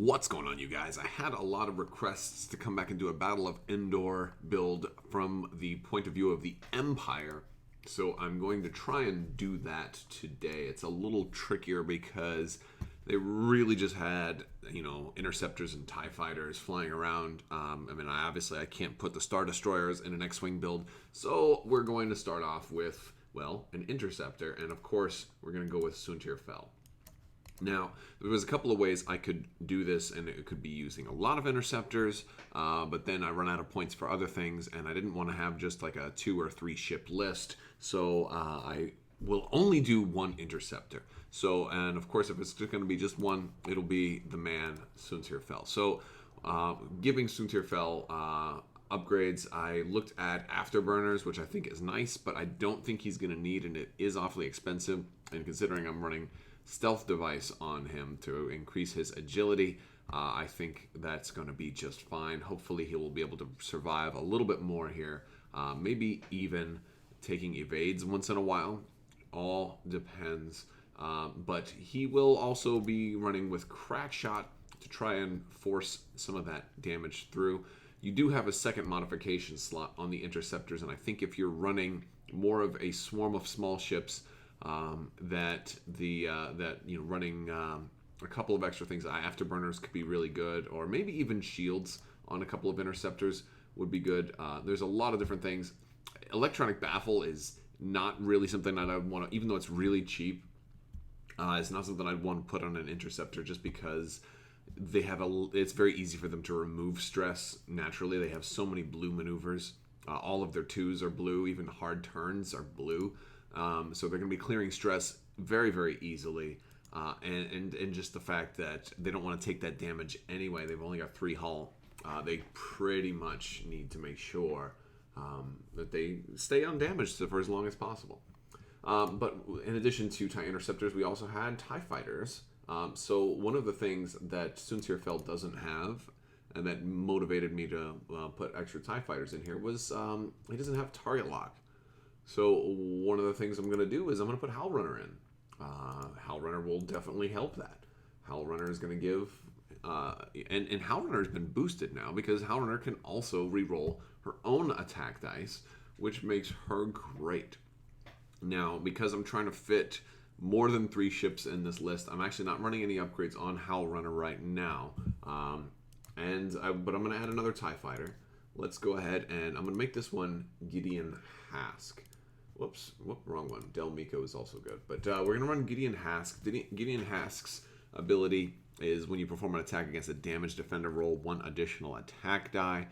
What's going on, you guys? I had a lot of requests to come back and do a Battle of Endor build from the point of view of the Empire. So I'm going to try and do that today. It's a little trickier because they really just had, interceptors and TIE fighters flying around. I can't put the Star Destroyers in an X-Wing build. So we're going to start off with, an interceptor. And of course, we're going to go with Suntir Fel. Now, there was a couple of ways I could do this, and it could be using a lot of interceptors, but then I run out of points for other things, and I didn't want to have just like a 2 or 3 ship list, so I will only do one interceptor. So, and of course, if it's just going to be just one, it'll be the man Suntir Fel. So, giving Suntir Fel upgrades, I looked at afterburners, which I think is nice, but I don't think he's going to need, and it is awfully expensive, and considering I'm running stealth device on him to increase his agility, I think that's going to be just fine. Hopefully he will be able to survive a little bit more here, maybe even taking evades once in a while. All depends, but he will also be running with crack shot to try and force some of that damage through. You do have a second modification slot on the interceptors, and I think if you're running more of a swarm of small ships, running a couple of extra things, afterburners could be really good, or maybe even shields on a couple of interceptors would be good. There's a lot of different things. Electronic baffle is not really something that I want to, even though it's really cheap, it's not something I'd want to put on an interceptor just because they have it's very easy for them to remove stress naturally. They have so many blue maneuvers. All of their 2s are blue, even hard turns are blue. So they're going to be clearing stress very, very easily. And just the fact that they don't want to take that damage anyway. They've only got 3 hull. They pretty much need to make sure that they stay undamaged for as long as possible. But in addition to TIE interceptors, we also had TIE fighters. So one of the things that Suntir Fel doesn't have, and that motivated me to put extra TIE fighters in here, was he doesn't have target lock. So one of the things I'm going to do is I'm going to put Howl Runner in. Howl Runner will definitely help that. Howl Runner is going to give... and Howl Runner has been boosted now because Howl Runner can also reroll her own attack dice, which makes her great. Now, because I'm trying to fit more than 3 ships in this list, I'm actually not running any upgrades on Howl Runner right now. But I'm going to add another TIE Fighter. Let's go ahead and I'm going to make this one Gideon Hask. Wrong one. Del Miko is also good. But we're going to run Gideon Hask. Gideon Hask's ability is when you perform an attack against a damaged defender, roll 1 additional attack die.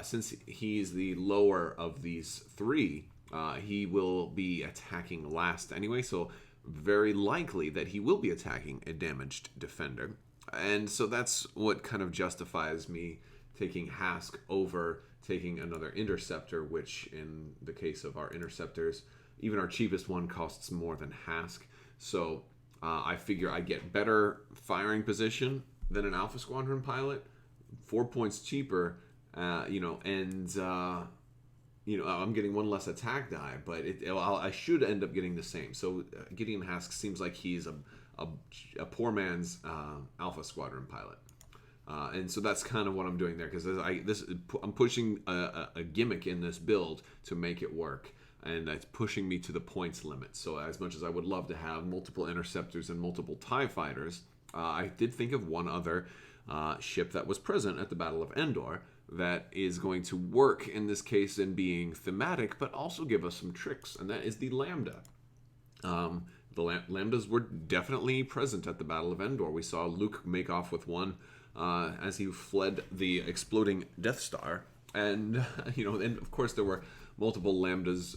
Since he's the lower of these 3, he will be attacking last anyway, so very likely that he will be attacking a damaged defender. And so that's what kind of justifies me taking Hask over taking another interceptor, which in the case of our interceptors, even our cheapest one costs more than Hask. So I figure I get better firing position than an Alpha Squadron pilot, 4 points cheaper, I'm getting 1 less attack die, but I should end up getting the same. So Gideon Hask seems like he's a poor man's Alpha Squadron pilot. And so that's kind of what I'm doing there, because I'm pushing a gimmick in this build to make it work, and it's pushing me to the points limit. So as much as I would love to have multiple interceptors and multiple TIE fighters, I did think of one other ship that was present at the Battle of Endor that is going to work in this case in being thematic, but also give us some tricks, and that is the Lambda. The Lambdas were definitely present at the Battle of Endor. We saw Luke make off with one as he fled the exploding Death Star. And, and of course there were multiple Lambdas,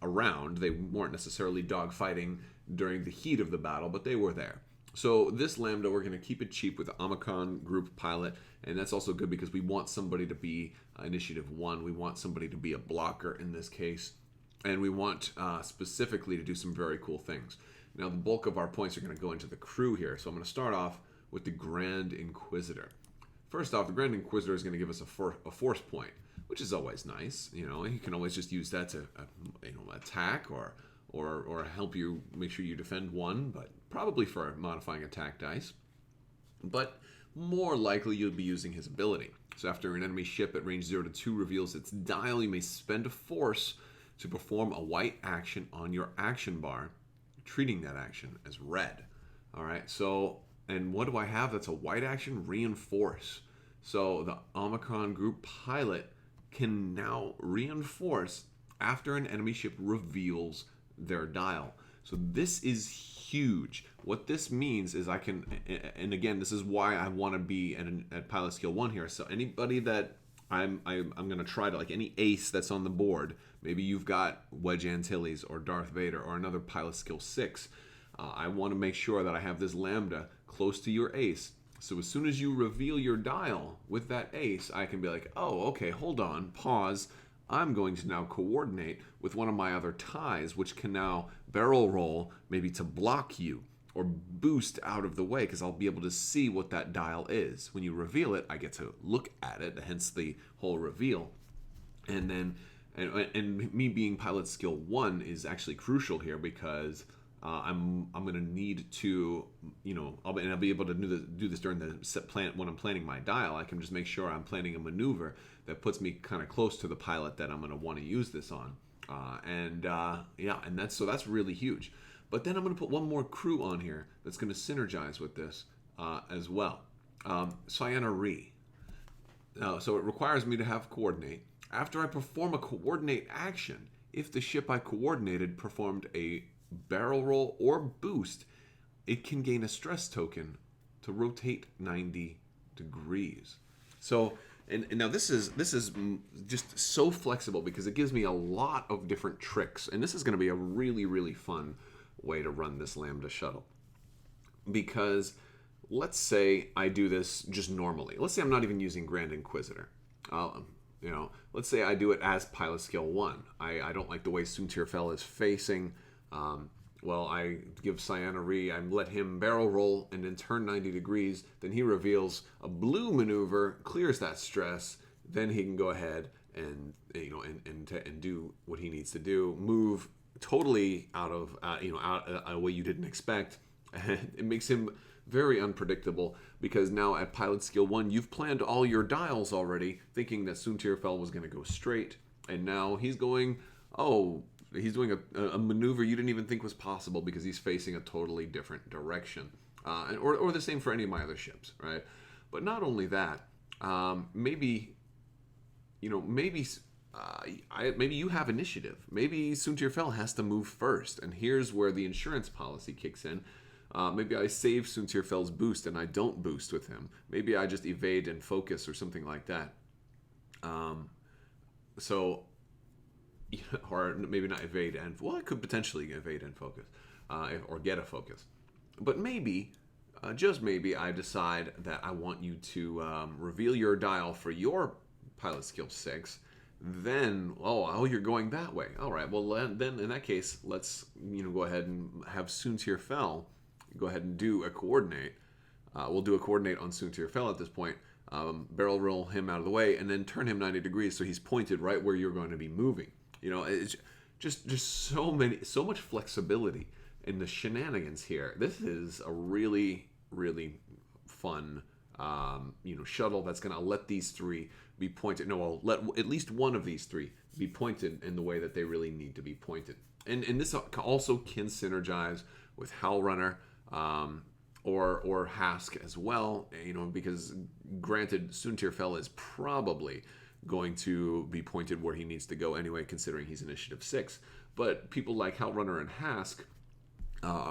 around. They weren't necessarily dogfighting during the heat of the battle, but they were there. So this Lambda, we're going to keep it cheap with the Omicron group pilot, and that's also good because we want somebody to be Initiative 1. We want somebody to be a blocker in this case, and we want specifically to do some very cool things. Now, the bulk of our points are going to go into the crew here, so I'm going to start off with the Grand Inquisitor. First off, the Grand Inquisitor is going to give us a force point, which is always nice. You can always just use that to attack or help you make sure you defend 1, but probably for modifying attack dice. But more likely you'll be using his ability. So after an enemy ship at range 0 to 2 reveals its dial, you may spend a force to perform a white action on your action bar, treating that action as red. All right, so, and what do I have that's a white action? Reinforce. So the Omicron group pilot can now reinforce after an enemy ship reveals their dial. So this is huge. What this means is I can, and again, this is why I want to be at pilot skill 1 here. So anybody that I'm going to try to, like any ace that's on the board, maybe you've got Wedge Antilles or Darth Vader or another pilot skill 6. I want to make sure that I have this Lambda close to your ace. So as soon as you reveal your dial with that ace, I can be like, oh, okay, hold on, pause. I'm going to now coordinate with one of my other ties, which can now barrel roll maybe to block you or boost out of the way, because I'll be able to see what that dial is. When you reveal it, I get to look at it, hence the whole reveal. And then, and me being pilot skill 1 is actually crucial here, because I'm going to need to, I'll be able to do this during the set plan when I'm planning my dial. I can just make sure I'm planning a maneuver that puts me kind of close to the pilot that I'm going to want to use this on. And that's really huge. But then I'm going to put one more crew on here that's going to synergize with this as well. Cyana Ree. So it requires me to have coordinate. After I perform a coordinate action, if the ship I coordinated performed a barrel roll or boost, it can gain a stress token to rotate 90 degrees. So, and now this is just so flexible, because it gives me a lot of different tricks, and this is going to be a really, really fun way to run this Lambda Shuttle. Because let's say I do this just normally. Let's say I'm not even using Grand Inquisitor. Let's say I do it as pilot skill 1. I don't like the way Soontir Fel is facing. I give Cyana Ree, I let him barrel roll and then turn 90 degrees. Then he reveals a blue maneuver, clears that stress. Then he can go ahead and do what he needs to do. Move totally out of a way you didn't expect. And it makes him very unpredictable, because now at pilot skill 1, you've planned all your dials already, thinking that Soontir Fel was going to go straight, and now he's going, he's doing a maneuver you didn't even think was possible, because he's facing a totally different direction. Or the same for any of my other ships, right? But not only that, maybe you have initiative. Maybe Soontir Fel has to move first, and here's where the insurance policy kicks in. Maybe I save Soontir Fel's boost and I don't boost with him. Maybe I just evade and focus or something like that. Or maybe not evade and... Well, I could potentially evade and focus. Or get a focus. But maybe, just maybe, I decide that I want you to reveal your dial for your pilot skill 6. Then, you're going that way. All right, well, then in that case, let's go ahead and have Soontir Fel go ahead and do a coordinate. We'll do a coordinate on Soontir Fel at this point. Barrel roll him out of the way, and then turn him 90 degrees so he's pointed right where you're going to be moving. It's just so much flexibility in the shenanigans here. This is a really, really fun shuttle that's going to let these three be pointed. Let at least one of these three be pointed in the way that they really need to be pointed. And this also can synergize with Howl Runner or Hask as well, because granted, Soontir Fel is probably going to be pointed where he needs to go anyway, considering he's initiative 6. But people like Howl Runner and Hask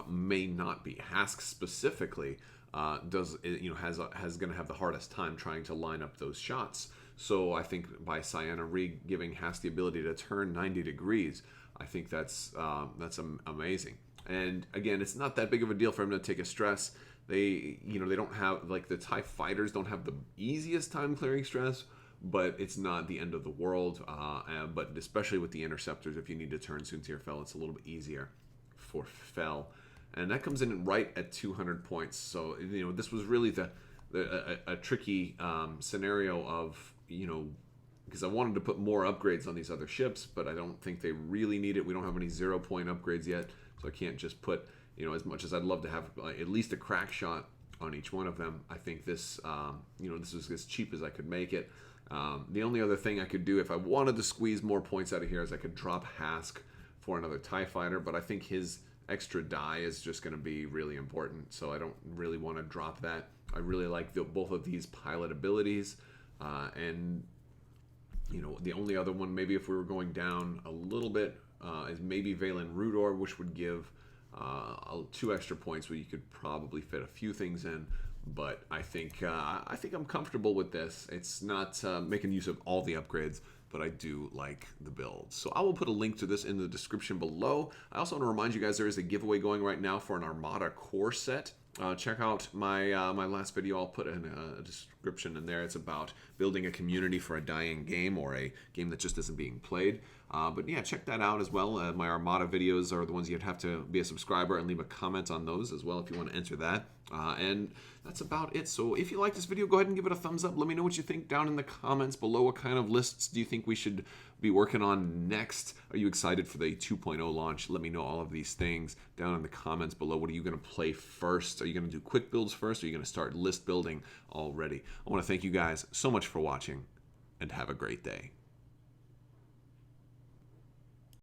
may not be. Hask specifically has going to have the hardest time trying to line up those shots. So I think by Cyana Ree giving Hask the ability to turn 90 degrees, I think that's amazing. And again, it's not that big of a deal for him to take a stress. They don't have, like, the TIE fighters don't have the easiest time clearing stress, but it's not the end of the world. But especially with the Interceptors, if you need to turn Soontir Fel, it's a little bit easier for Fel. And that comes in right at 200 points. So, this was really a tricky scenario of, because I wanted to put more upgrades on these other ships, but I don't think they really need it. We don't have any 0-point upgrades yet, so I can't just put, as much as I'd love to have at least a crack shot on each one of them. I think this, this was as cheap as I could make it. The only other thing I could do if I wanted to squeeze more points out of here is I could drop Hask for another TIE fighter, but I think his extra die is just going to be really important, so I don't really want to drop that. I really like both of these pilot abilities, and the only other one, maybe if we were going down a little bit, is maybe Valen Rudor, which would give 2 extra points where you could probably fit a few things in. But I think I'm comfortable with this. It's not making use of all the upgrades, but I do like the build. So I will put a link to this in the description below. I also want to remind you guys there is a giveaway going right now for an Armada core set. Check out my last video. I'll put in a description in there. It's about building a community for a dying game or a game that just isn't being played. But yeah, check that out as well. My Armada videos are the ones you'd have to be a subscriber and leave a comment on those as well if you want to enter that. And that's about it. So if you like this video, go ahead and give it a thumbs up. Let me know what you think down in the comments below. What kind of lists do you think we should be working on next? Are you excited for the 2.0 launch? Let me know all of these things down in the comments below. What are you going to play first? Are you going to do quick builds first? Or are you going to start list building already? I want to thank you guys so much for watching, and have a great day.